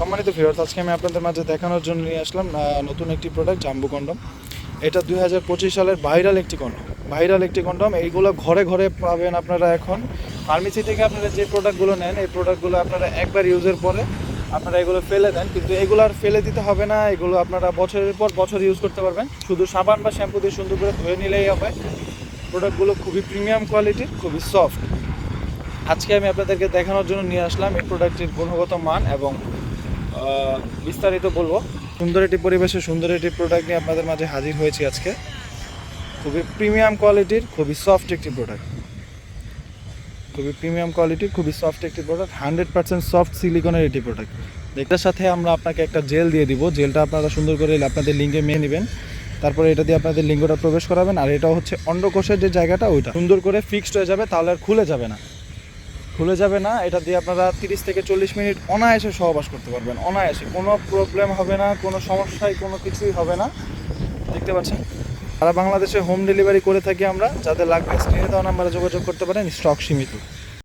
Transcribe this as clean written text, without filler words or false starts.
সম্মানিত ভিউয়ার্স, আজকে আমি আপনাদের মাঝে দেখানোর জন্য নিয়ে আসলাম নতুন একটি প্রোডাক্ট, জাম্বো কন্ডম। এটা 2025 সালের ভাইরাল একটি কন্ডম। এইগুলো ঘরে ঘরে পাবেন আপনারা। এখন ফার্মেসি থেকে আপনারা যে প্রোডাক্টগুলো নেন, এই প্রোডাক্টগুলো আপনারা একবার ইউজের পরে আপনারা এগুলো ফেলে দেন, কিন্তু এগুলো আর ফেলে দিতে হবে না। এগুলো আপনারা বছরের পর বছর ইউজ করতে পারবেন। শুধু সাবান বা শ্যাম্পু দিয়ে সুন্দর করে ধুয়ে নিলেই হবে। প্রোডাক্টগুলো খুবই প্রিমিয়াম কোয়ালিটির, খুবই সফট। আজকে আমি আপনাদেরকে দেখানোর জন্য নিয়ে আসলাম এই প্রোডাক্টটির গুণগত মান এবং বিস্তারিত বলবো। সুন্দর একটি পরিবেশে সুন্দর একটি প্রোডাক্ট নিয়ে আপনাদের মাঝে হাজির হয়েছি আজকে। খুবই প্রিমিয়াম কোয়ালিটির, খুবই সফট একটি প্রোডাক্ট। 100% সফট সিলিকনের একটি প্রোডাক্ট। এটার সাথে আমরা আপনাকে একটা জেল দিয়ে দিব। জেলটা আপনারা সুন্দর করে আপনাদের লিঙ্গে মেয়ে নেবেন, তারপরে এটা দিয়ে আপনাদের লিঙ্গটা প্রবেশ করাবেন। আর এটা হচ্ছে অন্ডকোষের যে জায়গাটা, ওইটা সুন্দর করে ফিক্সড হয়ে যাবে, তাহলে আর খুলে যাবে না। এটা দিয়ে আপনারা 30 থেকে 40 মিনিট অনায়াসে সহবাস করতে পারবেন। অনায়াসে, কোনো প্রবলেম হবে না, কোনো সমস্যায় কোনো কিছুই হবে না। দেখতে পাচ্ছেন, সারা বাংলাদেশে হোম ডেলিভারি করে থাকি আমরা। যাদের লাগবে স্ক্রিনে দেওয়া নাম্বারে যোগাযোগ করতে পারেন। স্টক সীমিত।